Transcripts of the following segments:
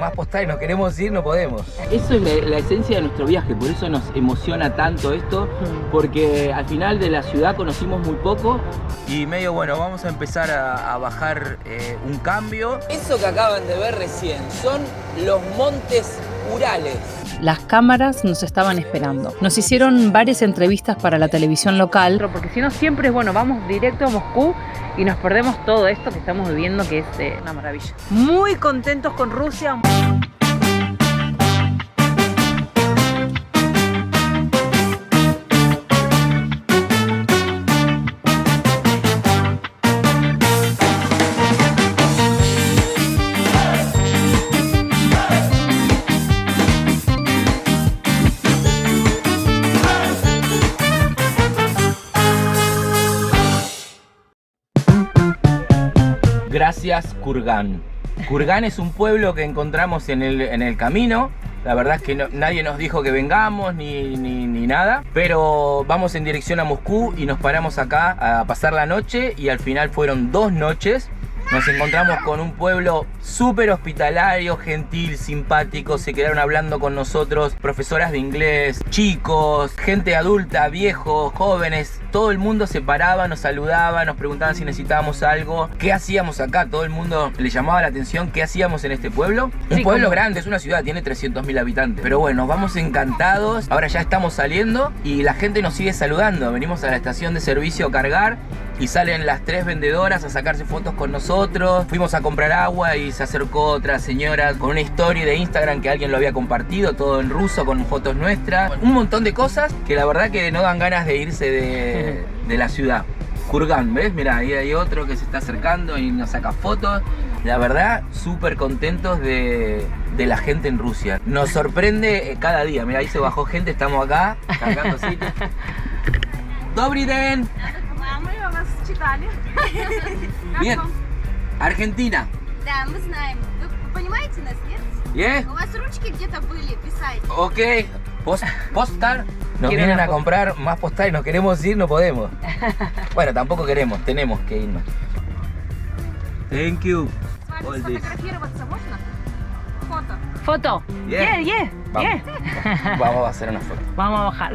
más postales, nos queremos ir, no podemos. Eso es la esencia de nuestro viaje, por eso nos emociona tanto esto, porque al final de la ciudad conocimos muy poco. Y medio, bueno, vamos a empezar a bajar un cambio. Eso que acaban de ver recién son los montes Urales. Las cámaras nos estaban esperando. Nos hicieron varias entrevistas para la televisión local. Porque si no, siempre es bueno, vamos directo a Moscú y nos perdemos todo esto que estamos viviendo, que es una maravilla. Muy contentos con Rusia. Gracias, Kurgan. Kurgan es un pueblo que encontramos en el camino. La verdad es que nadie nos dijo que vengamos ni nada. Pero vamos en dirección a Moscú y nos paramos acá a pasar la noche. Y al final fueron 2 noches. Nos encontramos con un pueblo súper hospitalario, gentil, simpático. Se quedaron hablando con nosotros profesoras de inglés, chicos, gente adulta, viejos, jóvenes. Todo el mundo se paraba, nos saludaba, nos preguntaban si necesitábamos algo, qué hacíamos acá. Todo el mundo le llamaba la atención qué hacíamos en este pueblo. Un pueblo grande, es una ciudad, tiene 300.000 habitantes. Pero bueno, nos vamos encantados. Ahora ya estamos saliendo y la gente nos sigue saludando. Venimos a la estación de servicio a cargar y salen las 3 vendedoras a sacarse fotos con nosotros. Fuimos a comprar agua y se acercó otra señora con una story de Instagram que alguien lo había compartido, todo en ruso con fotos nuestras. Un montón de cosas que la verdad que no dan ganas de irse de la ciudad. Kurgan, ¿ves? Mira, ahí hay otro que se está acercando y nos saca fotos. La verdad, súper contentos de la gente en Rusia. Nos sorprende cada día. Mira, ahí se bajó gente, estamos acá, cargando sitios. Добрый день. Bien. Argentina. Да, мы знаем. Вы понимаете нас, нет? Yeah. У вас ручки где-то были, писать. Ok. Postar. Nos vienen a comprar más postales, nos queremos ir, no podemos. Bueno, tampoco queremos, tenemos que irnos. Thank you. С вами сфотографироваться можно? Фото. Foto. Yeah. Yeah. Vamos a hacer una foto. Vamos a bajar.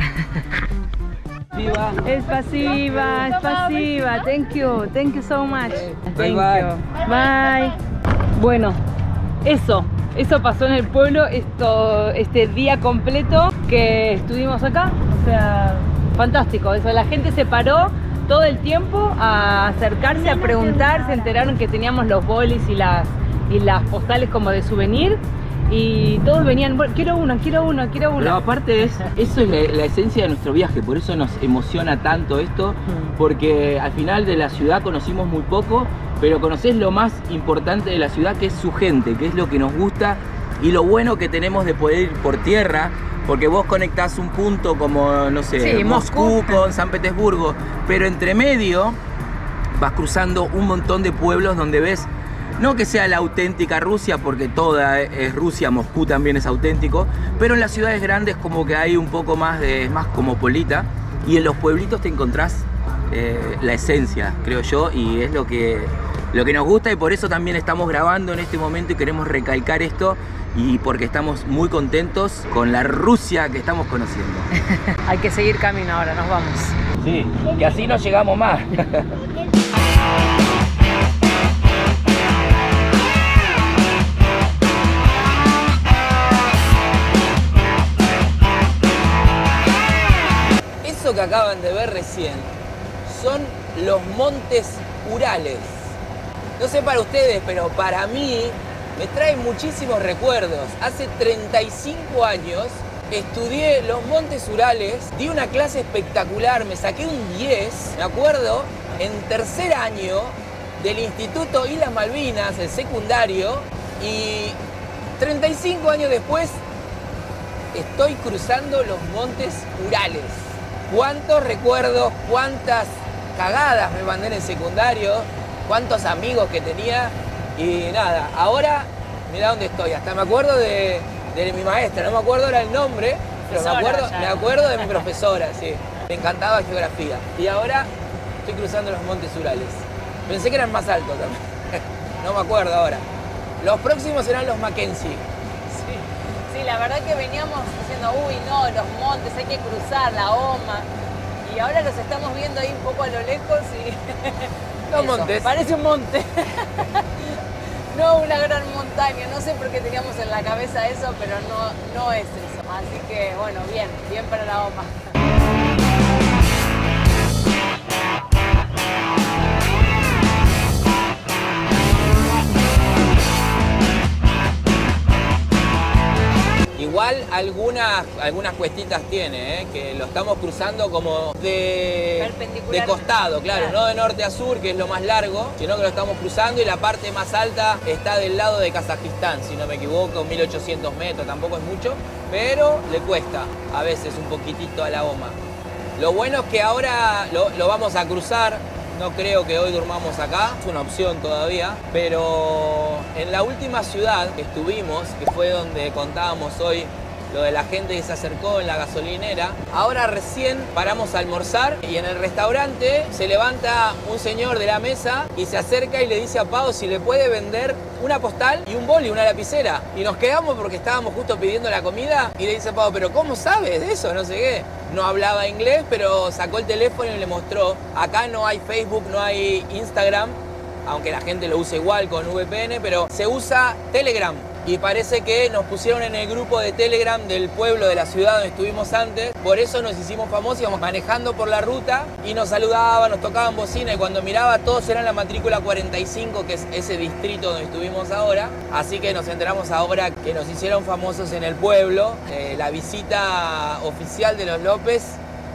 Es pasiva. Thank you so much. Bye, Thank bye. you. Bye. Bueno, eso pasó en el pueblo este día completo que estuvimos acá. O sea, fantástico. Eso, la gente se paró todo el tiempo a acercarse, a preguntar. Se enteraron que teníamos los bolis y las postales como de souvenir. Y todos venían, bueno, quiero uno. Pero aparte eso es la esencia de nuestro viaje, por eso nos emociona tanto esto, porque al final de la ciudad conocimos muy poco, pero conocés lo más importante de la ciudad, que es su gente, que es lo que nos gusta y lo bueno que tenemos de poder ir por tierra, porque vos conectás un punto como, no sé, Sí, Moscú con San Petersburgo, pero entre medio vas cruzando un montón de pueblos donde ves. No que sea la auténtica Rusia, porque toda es Rusia, Moscú también es auténtico, pero en las ciudades grandes como que hay un poco más es más cosmopolita, y en los pueblitos te encontrás la esencia, creo yo, y es lo que nos gusta, y por eso también estamos grabando en este momento y queremos recalcar esto, y porque estamos muy contentos con la Rusia que estamos conociendo. Hay que seguir camino ahora, nos vamos. Sí, que así no llegamos más. Eso que acaban de ver recién son los montes Urales. No sé para ustedes, pero para mí me trae muchísimos recuerdos. Hace 35 años estudié los montes Urales, di una clase espectacular, me saqué un 10, me acuerdo, en 3er año del Instituto Islas Malvinas, el secundario, y 35 años después estoy cruzando los montes Urales. Cuántos recuerdos, cuántas cagadas me mandé en el secundario, cuántos amigos que tenía, y nada, ahora mirá dónde estoy, hasta me acuerdo de mi maestra, no me acuerdo ahora el nombre, pero me acuerdo de mi profesora, sí, me encantaba geografía, y ahora estoy cruzando los montes Urales. Pensé que eran más altos también, no me acuerdo ahora. Los próximos serán los Mackenzie, Sí, la verdad que veníamos diciendo, uy, no, los montes, hay que cruzar la Oma. Y ahora los estamos viendo ahí un poco a lo lejos y... Los montes. Parece un monte. No una gran montaña, no sé por qué teníamos en la cabeza eso, pero no es eso. Así que, bueno, bien para la Oma. Igual algunas cuestitas tiene, que lo estamos cruzando como de costado, claro, no de norte a sur, que es lo más largo, sino que lo estamos cruzando y la parte más alta está del lado de Kazajistán, si no me equivoco, 1800 metros, tampoco es mucho, pero le cuesta a veces un poquitito a la Oma. Lo bueno es que ahora lo vamos a cruzar. No creo que hoy durmamos acá, es una opción todavía, pero en la última ciudad que estuvimos, que fue donde contábamos hoy lo de la gente que se acercó en la gasolinera, ahora recién paramos a almorzar y en el restaurante se levanta un señor de la mesa y se acerca y le dice a Pau si le puede vender una postal y un boli, una lapicera. Y nos quedamos porque estábamos justo pidiendo la comida y le dice a Pau, pero ¿cómo sabes de eso? No sé qué. No hablaba inglés, pero sacó el teléfono y le mostró. Acá no hay Facebook, no hay Instagram, aunque la gente lo usa igual con VPN, pero se usa Telegram. Y parece que nos pusieron en el grupo de Telegram del pueblo, de la ciudad donde estuvimos antes. Por eso nos hicimos famosos, íbamos manejando por la ruta y nos saludaban, nos tocaban bocina y cuando miraba todos eran la matrícula 45, que es ese distrito donde estuvimos ahora. Así que nos enteramos ahora que nos hicieron famosos en el pueblo. La visita oficial de los López.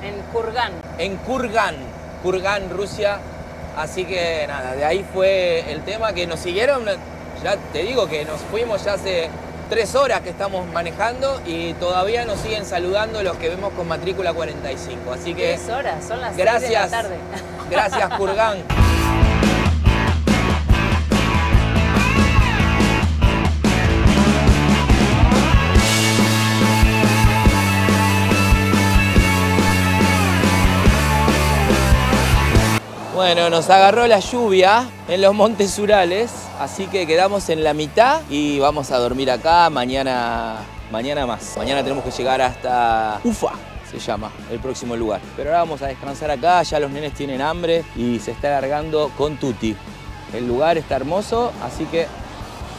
En Kurgan. En Kurgan, Rusia. Así que nada, de ahí fue el tema que nos siguieron. Ya te digo que nos fuimos ya hace 3 horas que estamos manejando y todavía nos siguen saludando los que vemos con matrícula 45. Así que 3 horas, son las 6 de la tarde. Gracias, Kurgan. Bueno, nos agarró la lluvia en los Montes Urales, así que quedamos en la mitad y vamos a dormir acá mañana más. Mañana tenemos que llegar hasta Ufa, se llama el próximo lugar. Pero ahora vamos a descansar acá, ya los nenes tienen hambre y se está largando con tutti. El lugar está hermoso, así que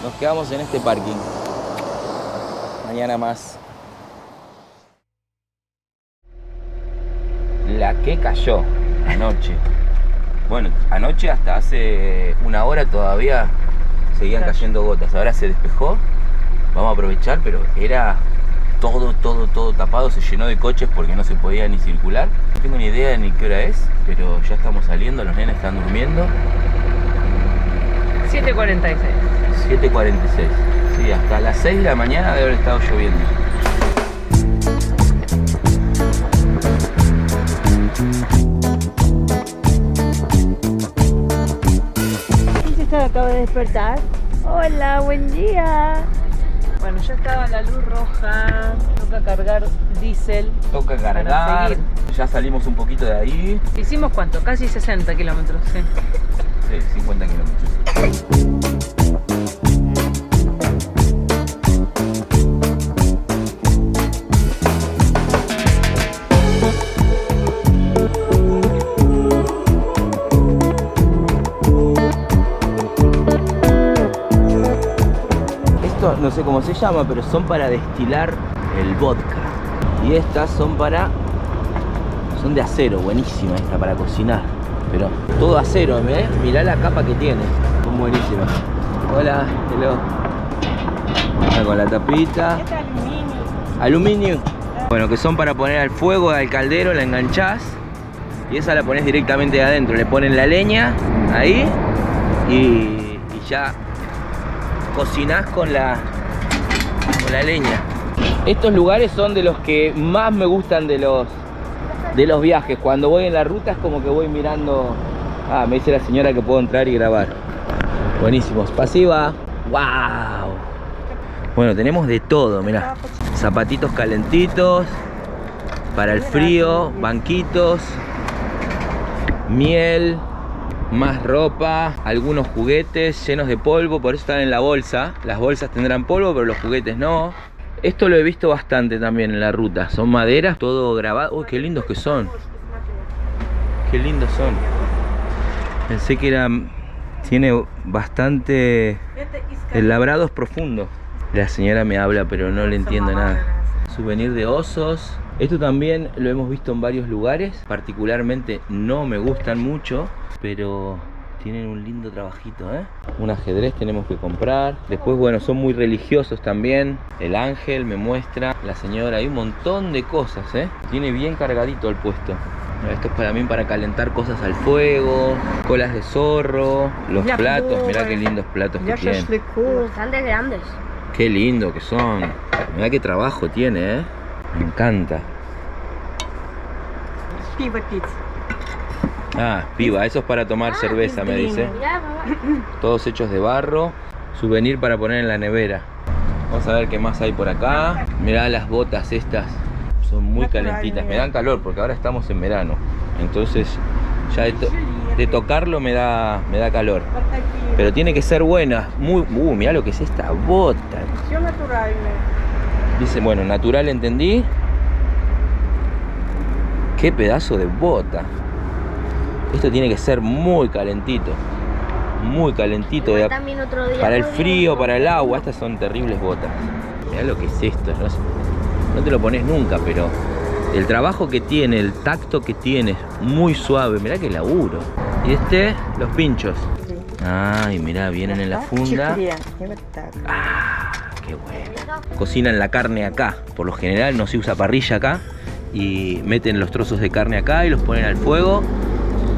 nos quedamos en este parking. Mañana más. La que cayó anoche. Bueno, anoche hasta hace una hora todavía seguían cayendo gotas. Ahora se despejó, vamos a aprovechar, pero era todo tapado, se llenó de coches porque no se podía ni circular. No tengo ni idea ni qué hora es, pero ya estamos saliendo, los nenes están durmiendo. 7:46. 7:46. Sí, hasta las 6 de la mañana debe haber estado lloviendo. Acabo de despertar. Hola, buen día. Bueno, ya estaba la luz roja. Toca cargar diésel. Toca cargar. Ya salimos un poquito de ahí. ¿Hicimos cuánto? Casi 60 kilómetros, sí. Sí, 50 kilómetros. No sé cómo se llama, pero son para destilar el vodka. Y estas son de acero, buenísima esta para cocinar. Pero todo acero, ¿eh? Mirá la capa que tiene, son buenísimas. Hola, hello. Está con la tapita. Este aluminio. Aluminio. Bueno, que son para poner al fuego, al caldero, la enganchás. Y esa la pones directamente de adentro. Le ponen la leña ahí y ya cocinás con la leña. Estos lugares son de los que más me gustan de los viajes. Cuando voy en la ruta es como que voy mirando. Ah, me dice la señora que puedo entrar y grabar. Buenísimos. Pasiva. ¡Wow! Bueno, tenemos de todo, mirá. Zapatitos calentitos para el frío, banquitos, miel, más ropa, algunos juguetes llenos de polvo, por eso están en la bolsa. Las bolsas tendrán polvo, pero los juguetes no. Esto lo he visto bastante también en la ruta. Son maderas, todo grabado. Uy, qué lindos que son. Qué lindos son. Pensé que era... Tiene bastante... El labrado es profundo. La señora me habla, pero no le entiendo nada. Souvenir de osos. Esto también lo hemos visto en varios lugares. Particularmente no me gustan mucho, pero... Tienen un lindo trabajito, ¿eh? Un ajedrez tenemos que comprar. Después, bueno, son muy religiosos también. El ángel me muestra. La señora, hay un montón de cosas, ¿eh? Tiene bien cargadito el puesto. Esto es también para calentar cosas al fuego. Colas de zorro. Los platos, mirá qué lindos platos que tienen. Bastante grandes. Qué lindo que son. Mirá qué trabajo tiene, ¿eh? Me encanta. Ah, piba, eso es para tomar cerveza, me dice. Mirá, mamá. Todos hechos de barro. Souvenir para poner en la nevera. Vamos a ver qué más hay por acá. Mirá las botas estas. Son muy calentitas. Me dan calor porque ahora estamos en verano. Entonces ya de tocarlo me da calor. Pero tiene que ser buena. Mirá lo que es esta bota. Dice, bueno, natural entendí. Qué pedazo de bota. Esto tiene que ser muy calentito. Muy calentito. También otro día Para el frío, para el agua. Estas son terribles botas. Mirá lo que es esto. No te lo pones nunca, pero el trabajo que tiene, el tacto que tiene, muy suave. Mirá que laburo. Y los pinchos. Ay, mirá, vienen en la funda. Ah, qué bueno. Cocinan la carne acá. Por lo general no se usa parrilla acá. Y meten los trozos de carne acá y los ponen al fuego.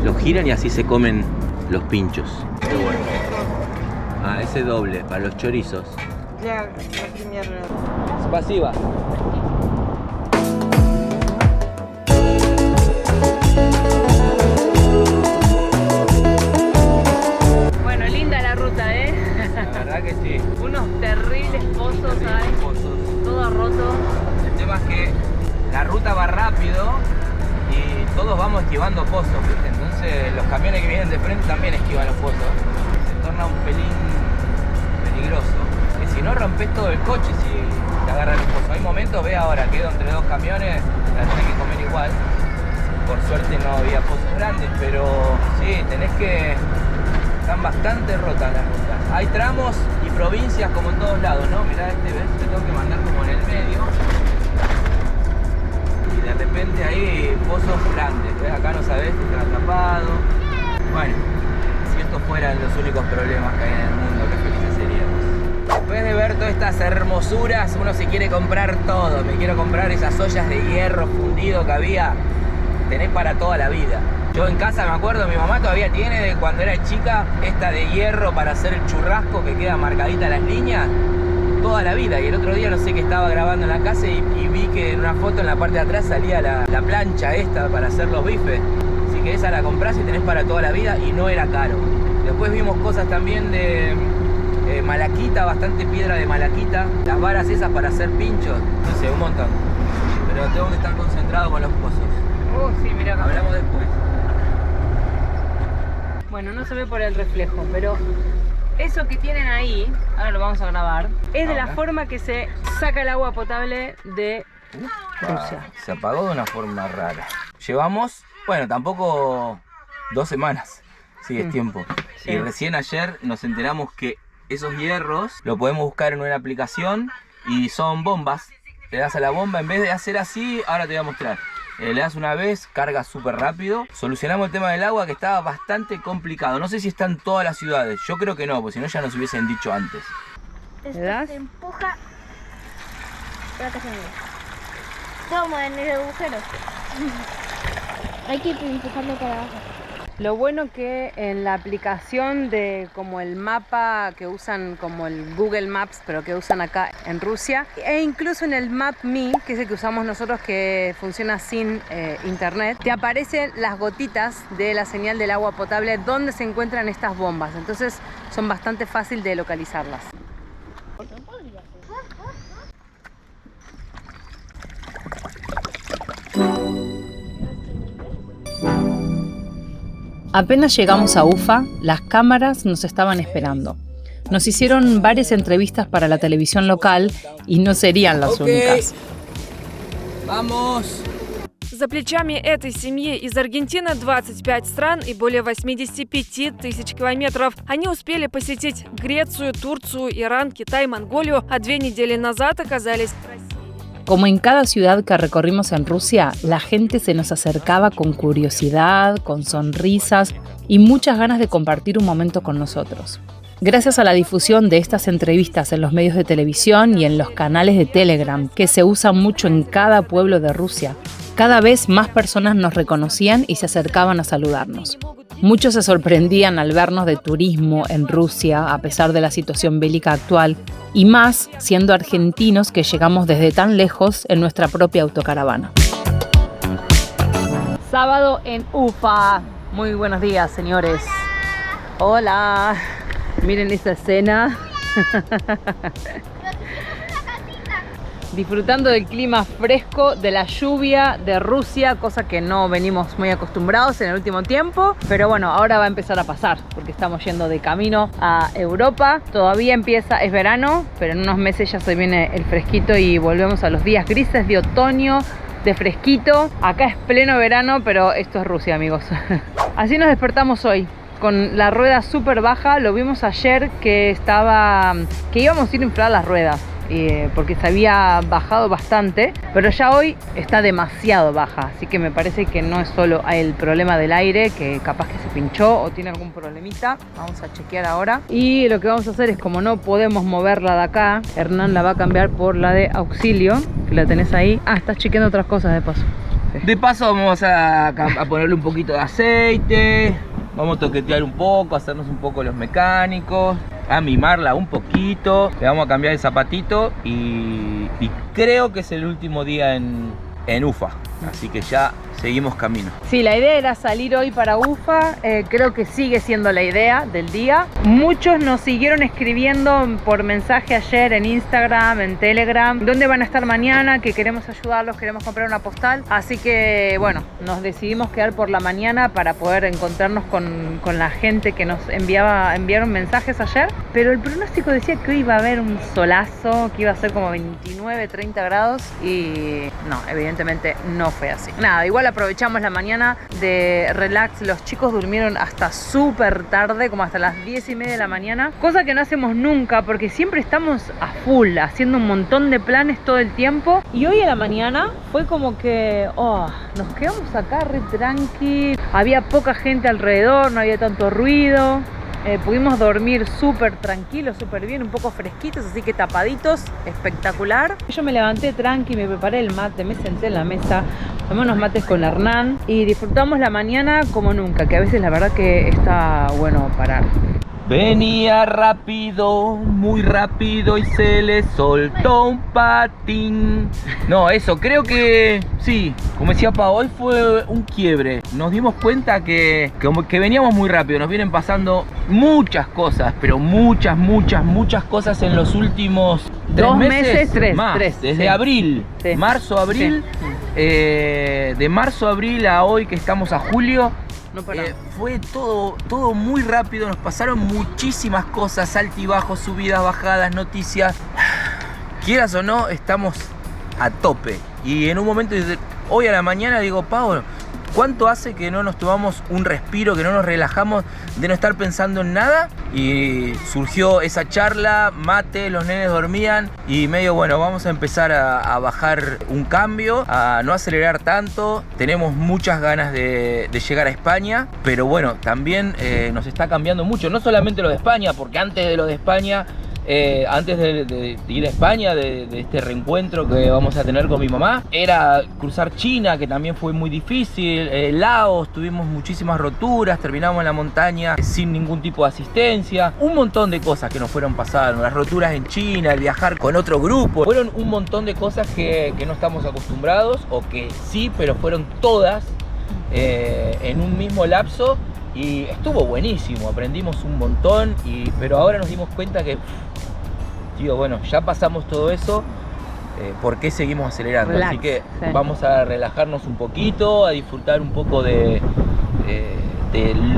Los giran y así se comen los pinchos. Qué bueno. Ah, ese doble, para los chorizos. Spasiba. Bueno, linda la ruta, ¿eh? La verdad que sí. Unos terribles pozos hay. Todo roto. El tema es que la ruta va rápido y todos vamos esquivando pozos, ¿viste? Entonces los camiones que vienen de frente también esquivan los pozos. Se torna un pelín peligroso. Y si no rompes todo el coche si te agarran los pozos. Hay momentos, ve ahora, quedo entre dos camiones, la tenés que comer igual. Por suerte no había pozos grandes, pero sí, tenés que... Están bastante rotas las rutas. Hay tramos y provincias como en todos lados, ¿no? Mirá, ¿ves? Te tengo que mandar como en el medio. De repente hay pozos grandes, ¿ves? Acá no sabés si están tapados. Bueno, si estos fueran los únicos problemas que hay en el mundo, qué felices seríamos. Después de ver todas estas hermosuras, uno se quiere comprar todo. Me quiero comprar esas ollas de hierro fundido que había. Tenés para toda la vida. Yo en casa me acuerdo, mi mamá todavía tiene de cuando era chica esta de hierro para hacer el churrasco que queda marcadita las líneas. Toda la vida. Y el otro día no sé qué estaba grabando en la casa y vi que en una foto en la parte de atrás salía la plancha esta para hacer los bifes. Así que esa la compras y tenés para toda la vida y no era caro. Después vimos cosas también de malaquita, bastante piedra de malaquita. Las varas esas para hacer pinchos. No sé, un montón. Pero tengo que estar concentrado con los pozos. Sí, mira. Hablamos después. Bueno, no se ve por el reflejo, pero eso que tienen ahí, ahora lo vamos a grabar, es de la forma que se saca el agua potable de Rusia. Se apagó de una forma rara. Llevamos, bueno, tampoco 2 semanas. Sí, es tiempo. Sí. Y recién ayer nos enteramos que esos hierros lo podemos buscar en una aplicación y son bombas. Le das a la bomba, en vez de hacer así, ahora te voy a mostrar. Le das una vez, carga súper rápido. Solucionamos el tema del agua que estaba bastante complicado. No sé si está en todas las ciudades. Yo creo que no, porque si no ya nos hubiesen dicho antes. Esto das? se empuja. Espera que se me ve. Toma en el agujero. Hay que ir empujando para abajo. Lo bueno que en la aplicación de como el mapa que usan como el Google Maps, pero que usan acá en Rusia, e incluso en el Map.me, que es el que usamos nosotros que funciona sin internet, te aparecen las gotitas de la señal del agua potable donde se encuentran estas bombas. Entonces son bastante fácil de localizarlas. Apenas llegamos a Ufa, las cámaras nos estaban esperando. nos hicieron varias entrevistas para la televisión local y no serían las únicas. Vamos. За плечами этой семьи из Аргентины 25 стран и более 85 тысяч километров. Они успели посетить Грецию, Турцию, Иран, Китай, Монголию, а 2 недели назад оказались в России. Como en cada ciudad que recorrimos en Rusia, la gente se nos acercaba con curiosidad, con sonrisas y muchas ganas de compartir un momento con nosotros. Gracias a la difusión de estas entrevistas en los medios de televisión y en los canales de Telegram, que se usan mucho en cada pueblo de Rusia, cada vez más personas nos reconocían y se acercaban a saludarnos. Muchos se sorprendían al vernos de turismo en Rusia, a pesar de la situación bélica actual, y más siendo argentinos que llegamos desde tan lejos en nuestra propia autocaravana. Sábado en Ufa. Muy buenos días, señores. Hola. Miren esa escena. Disfrutando del clima fresco, de la lluvia de Rusia, cosa que no venimos muy acostumbrados en el último tiempo. Pero bueno, ahora va a empezar a pasar, porque estamos yendo de camino a Europa. Todavía es verano, pero en unos meses ya se viene el fresquito y volvemos a los días grises de otoño, de fresquito. Acá es pleno verano, pero esto es Rusia, amigos. Así nos despertamos hoy, con la rueda súper baja. Lo vimos ayer que íbamos a ir a inflar las ruedas, porque se había bajado bastante, pero ya hoy está demasiado baja, así que me parece que no es solo el problema del aire, que capaz que se pinchó o tiene algún problemita. Vamos a chequear ahora, y lo que vamos a hacer es, como no podemos moverla de acá, Hernán la va a cambiar por la de auxilio, que la tenés ahí. Estás chequeando otras cosas de paso. Sí. De paso vamos a ponerle un poquito de aceite, vamos a toquetear un poco, hacernos un poco los mecánicos, a mimarla un poquito. Le vamos a cambiar el zapatito y creo que es el último día en Ufa, así que ya seguimos camino. Sí, la idea era salir hoy para Ufa, creo que sigue siendo la idea del día. Muchos nos siguieron escribiendo por mensaje ayer en Instagram, en Telegram, dónde van a estar mañana, que queremos ayudarlos, queremos comprar una postal. Así que bueno, nos decidimos quedar por la mañana para poder encontrarnos con la gente que nos enviaron mensajes ayer. Pero el pronóstico decía que hoy iba a haber un solazo, que iba a ser como 29, 30 grados y no, evidentemente no fue así. Nada, igual aprovechamos la mañana de relax. Los chicos durmieron hasta súper tarde, como hasta las 10:30 de la mañana, cosa que no hacemos nunca porque siempre estamos a full, haciendo un montón de planes todo el tiempo. Y hoy a la mañana fue como que nos quedamos acá re tranqui, había poca gente alrededor, no había tanto ruido. Pudimos dormir súper tranquilos, súper bien, un poco fresquitos, así que tapaditos, espectacular. Yo me levanté tranqui, me preparé el mate, me senté en la mesa, tomé unos mates con Hernán y disfrutamos la mañana como nunca, que a veces la verdad que está bueno parar. Venía rápido, muy rápido y se le soltó un patín. No, eso, creo que sí, como decía Pau, hoy fue un quiebre. Nos dimos cuenta que veníamos muy rápido, nos vienen pasando muchas cosas, pero muchas cosas en los últimos 2 meses, desde sí. Abril, Sí. marzo, abril, Sí. De marzo, abril a hoy que estamos a julio. No paramos. Fue todo muy rápido, nos pasaron muchísimas cosas, altibajos, subidas, bajadas, noticias. Quieras o no, estamos a tope. Y en un momento, hoy a la mañana, digo, Pau, ¿cuánto hace que no nos tomamos un respiro, que no nos relajamos de no estar pensando en nada? Y surgió esa charla, mate, los nenes dormían y medio, bueno, vamos a empezar a bajar un cambio, a no acelerar tanto. Tenemos muchas ganas de llegar a España, pero bueno, también nos está cambiando mucho, no solamente lo de España, porque antes de lo de España, antes de ir a España, de este reencuentro que vamos a tener con mi mamá, era cruzar China, que también fue muy difícil, Laos, tuvimos muchísimas roturas, terminamos en la montaña sin ningún tipo de asistencia, un montón de cosas que nos fueron pasando, las roturas en China, el viajar con otro grupo, fueron un montón de cosas que no estamos acostumbrados, o que sí, pero fueron todas en un mismo lapso. Y estuvo buenísimo, aprendimos un montón, pero ahora nos dimos cuenta que, bueno, ya pasamos todo eso, ¿por qué seguimos acelerando? Relax, así que sí. Vamos a relajarnos un poquito, a disfrutar un poco de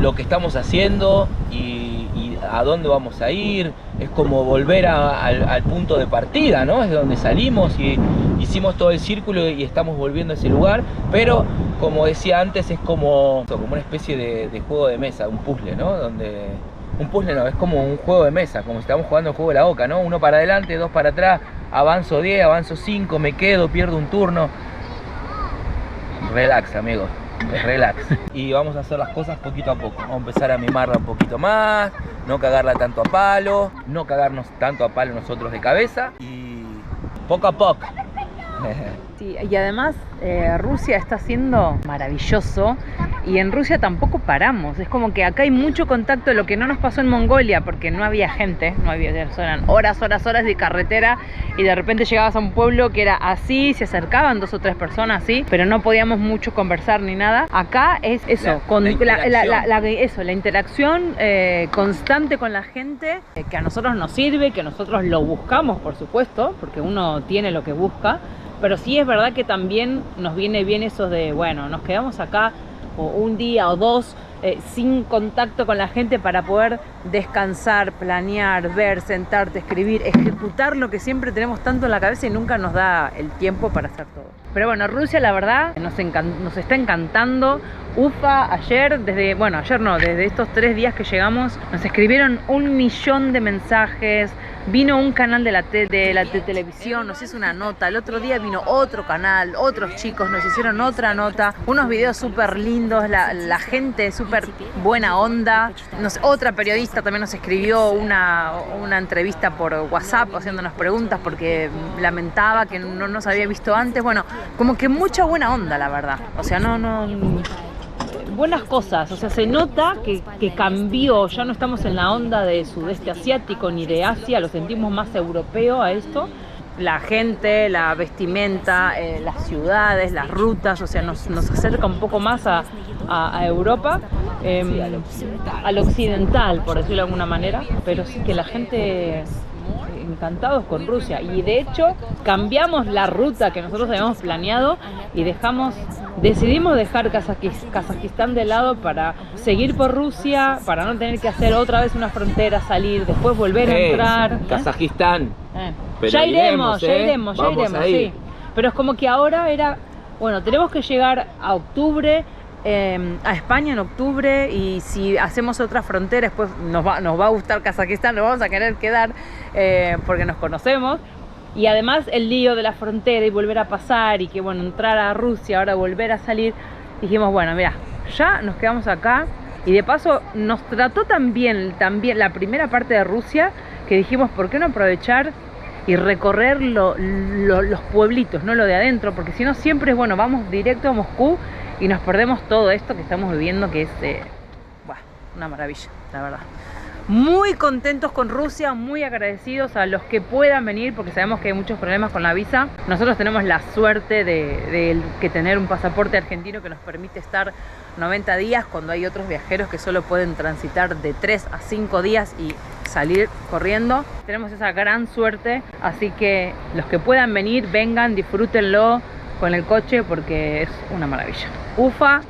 lo que estamos haciendo y a dónde vamos a ir, es como volver al punto de partida, ¿no? Es de donde salimos y hicimos todo el círculo y estamos volviendo a ese lugar, pero como decía antes, es como una especie de juego de mesa, un puzzle, ¿no? Un puzzle no, es como un juego de mesa, como si estamos jugando el juego de la oca, ¿no? 1 para adelante, 2 para atrás, avanzo 10, avanzo 5, me quedo, pierdo un turno. Relax, amigos, relax. Y vamos a hacer las cosas poquito a poco. Vamos a empezar a mimarla un poquito más, no cagarla tanto a palo, no cagarnos tanto a palo nosotros de cabeza y poco a poco. Sí, y además Rusia está siendo maravilloso y en Rusia tampoco paramos. Es como que acá hay mucho contacto, lo que no nos pasó en Mongolia porque no había gente, eran horas de carretera y de repente llegabas a un pueblo que era así, se acercaban 2 o 3 personas así, pero no podíamos mucho conversar ni nada. Acá es eso, la interacción constante con la gente, que a nosotros nos sirve, que nosotros lo buscamos, por supuesto, porque uno tiene lo que busca. Pero sí es verdad que también nos viene bien eso de, bueno, nos quedamos acá o un día o 2 sin contacto con la gente para poder descansar, planear, ver, sentarte, escribir, ejecutar lo que siempre tenemos tanto en la cabeza y nunca nos da el tiempo para hacer todo. Pero bueno, Rusia la verdad nos está encantando. Ufa, desde estos 3 días que llegamos, nos escribieron 1 millón de mensajes. Vino un canal de la televisión, nos hizo una nota. El otro día vino otro canal, otros chicos nos hicieron otra nota. Unos videos súper lindos, la gente súper buena onda. Otra periodista también nos escribió una entrevista por WhatsApp haciéndonos preguntas porque lamentaba que no nos había visto antes. Bueno, como que mucha buena onda, la verdad. O sea, buenas cosas, o sea, se nota que cambió, ya no estamos en la onda de sudeste asiático ni de Asia, lo sentimos más europeo a esto. La gente, la vestimenta, las ciudades, las rutas, o sea, nos acerca un poco más a Europa, al occidental, por decirlo de alguna manera, pero sí que la gente encantados con Rusia y de hecho cambiamos la ruta que nosotros habíamos planeado y decidimos dejar Kazajistán de lado para seguir por Rusia, para no tener que hacer otra vez una frontera, salir, después volver a entrar. Kazajistán. Pero ya iremos, sí. Pero es como que ahora tenemos que llegar a octubre, a España en octubre, y si hacemos otra frontera después nos va a gustar Kazajistán, nos vamos a querer quedar porque nos conocemos. Y además el lío de la frontera y volver a pasar y que entrar a Rusia, ahora volver a salir, dijimos mira, ya nos quedamos acá. Y de paso nos trató también la primera parte de Rusia, que dijimos por qué no aprovechar y recorrer los pueblitos, no lo de adentro, porque si no siempre es vamos directo a Moscú y nos perdemos todo esto que estamos viviendo, que es una maravilla, la verdad. Muy contentos con Rusia, muy agradecidos a los que puedan venir, porque sabemos que hay muchos problemas con la visa. Nosotros tenemos la suerte de que tener un pasaporte argentino que nos permite estar 90 días, cuando hay otros viajeros que solo pueden transitar de 3 a 5 días y salir corriendo. Tenemos esa gran suerte, así que los que puedan venir, vengan, disfrútenlo con el coche porque es una maravilla. Ufa.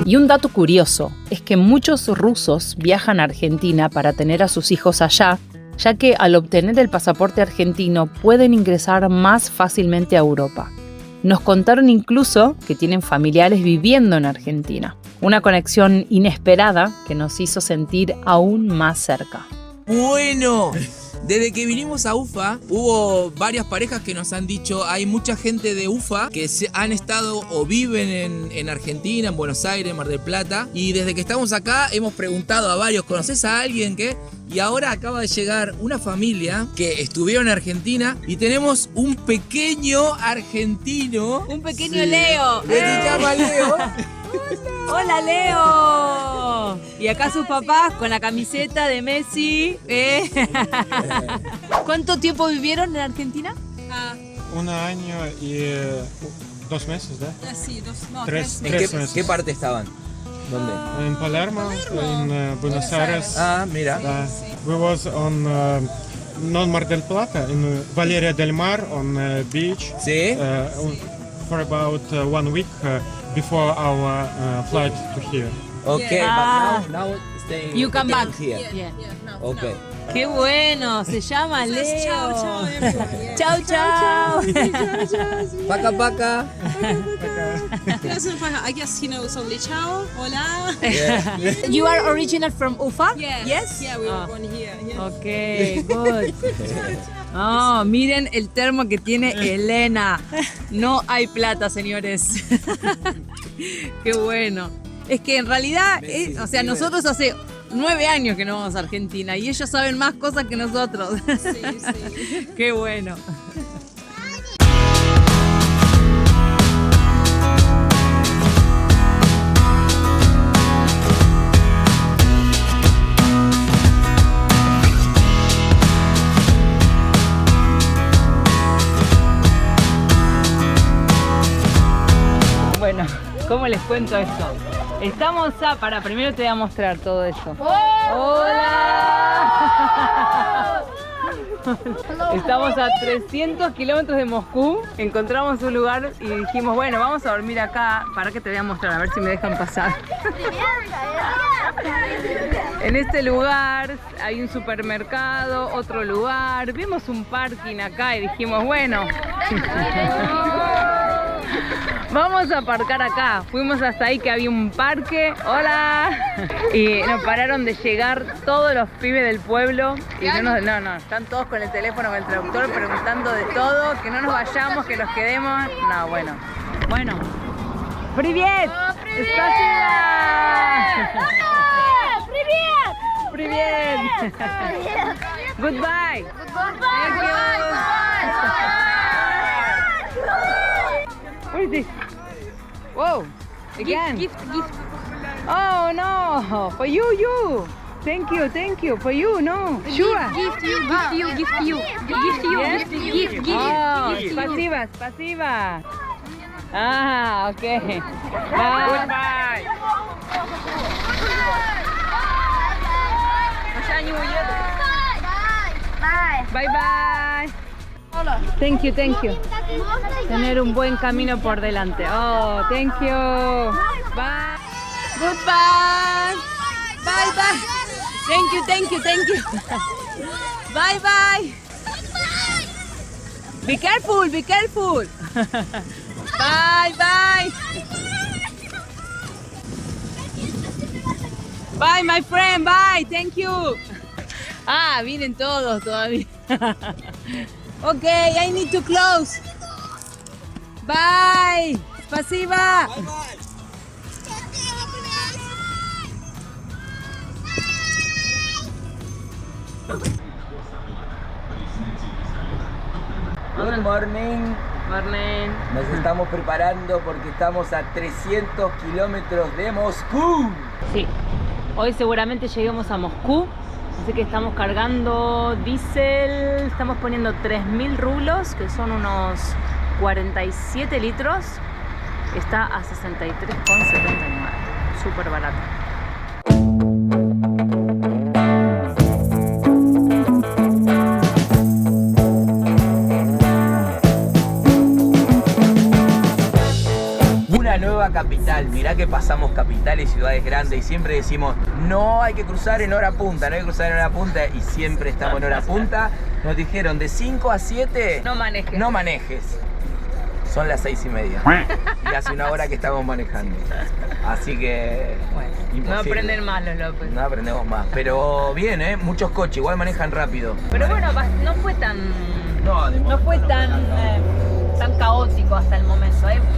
Y un dato curioso es que muchos rusos viajan a Argentina para tener a sus hijos allá, ya que al obtener el pasaporte argentino pueden ingresar más fácilmente a Europa. Nos contaron incluso que tienen familiares viviendo en Argentina. Una conexión inesperada que nos hizo sentir aún más cerca. Bueno, desde que vinimos a Ufa, hubo varias parejas que nos han dicho, hay mucha gente de Ufa que han estado o viven en Argentina, en Buenos Aires, Mar del Plata, y desde que estamos acá hemos preguntado a varios, ¿conoces a alguien que? Y ahora acaba de llegar una familia que estuvieron en Argentina y tenemos un pequeño argentino. Un pequeño Leo. Que se llama Leo. ¡Hola, Leo! Y acá sus papás con la camiseta de Messi. ¿Cuánto tiempo vivieron en Argentina? 1 año y 2 meses, ¿da? Sí, 3 ¿En meses. qué parte estaban? ¿Dónde? En Palermo, en Buenos Aires. Ah, mira. We was on not Mar del Plata, in Valeria del Mar on beach. Sí. For about 1 week before our flight to here. Okay, but now stay You come again back. here. Yeah. Okay. Qué bueno, se llama Leo. Chao, chao. Paca, paca. I guess he knows only ciao, hola. You are original from Ufa? Yes. Yeah, we were born here. Yeah. Ok, good. Oh, miren el termo que tiene Elena. No hay plata, señores. Qué bueno. Es que en realidad, o sea, nosotros hace 9 años que no vamos a Argentina y ellos saben más cosas que nosotros. Sí. Qué bueno. Bueno, ¿cómo les cuento esto? Estamos primero te voy a mostrar todo esto. ¡Hola! Estamos a 300 kilómetros de Moscú. Encontramos un lugar y dijimos, bueno, vamos a dormir acá. Para que te voy a mostrar, a ver si me dejan pasar. En este lugar hay un supermercado, otro lugar. Vimos un parking acá y dijimos, bueno, vamos a aparcar acá. Fuimos hasta ahí que había un parque. ¡Hola! Y nos pararon de llegar todos los pibes del pueblo. Y no, están todos con el teléfono, con el traductor, preguntando de todo. Que no nos vayamos, que nos quedemos. No, bueno. Bueno. ¡Привет! ¡Spasiba! ¡Привет! Goodbye. Thank you. What is this? Whoa! Again. Gift. Oh no! For you. Thank you. For you, no. Sure. Gift you. Oh, спасибо. Ah, okay. Goodbye. Bye. Thank you. Tener un buen camino por delante. Oh, thank you. Bye. Goodbye. Bye. Thank you. Bye. Be careful. Bye. Bye, my friend. Bye. Thank you. Ah, vienen todos todavía. Okay, I need to close. Bye. Спасибо. Good morning. Nos estamos preparando porque estamos a 300 kilómetros de Moscú. Sí, hoy seguramente lleguemos a Moscú, así que estamos cargando diésel, estamos poniendo 3.000 rublos, que son unos 47 litros, está a 63,79, súper barato. Nueva capital, mirá que pasamos capitales, ciudades grandes y siempre decimos no hay que cruzar en hora punta, y siempre estamos en hora punta. Nos dijeron de 5 a 7 no manejes. Son las 6:30 y hace una hora que estamos manejando, así que bueno, no aprenden más los López. No aprendemos más, pero bien, muchos coches, igual manejan rápido. Pero bueno, no fue tan tan caótico hasta el momento.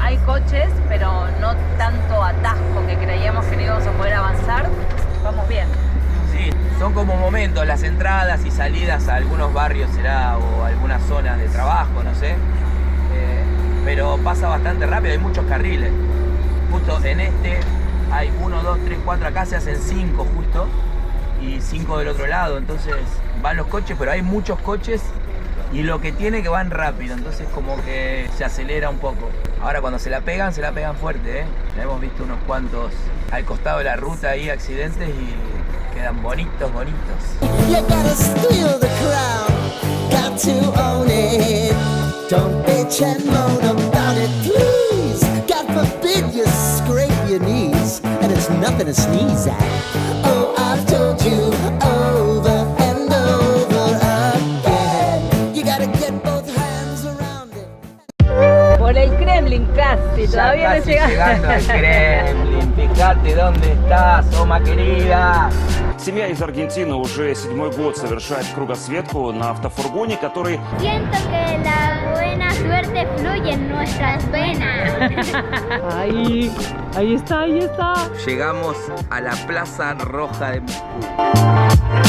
Hay coches, pero no tanto atasco que creíamos que no íbamos a poder avanzar. Vamos bien. Sí, son como momentos, las entradas y salidas a algunos barrios o algunas zonas de trabajo, no sé. Pero pasa bastante rápido, hay muchos carriles. Justo en este hay 1, 2, 3, 4, acá se hacen 5 justo. Y 5 del otro lado, entonces van los coches, pero hay muchos coches. Y lo que tiene que van rápido, entonces como que se acelera un poco. Ahora cuando se la pegan fuerte, Ya hemos visto unos cuantos al costado de la ruta ahí, accidentes, y quedan bonitos. You gotta steal the crown, got to own it. Don't bitch and moan about it, please. God forbid you scrape your knees, and it's nothing to sneeze at. Oh, I've casi, Ya todavía no casi llegamos. llegando al Kremlin, fíjate dónde estás, Oma querida. Семья из Аргентины уже 7-й год совершает кругосветку на автофургоне, который... Siento que la buena suerte fluye en nuestras venas. Ahí está, ahí está. Llegamos a la Plaza Roja de Moscú.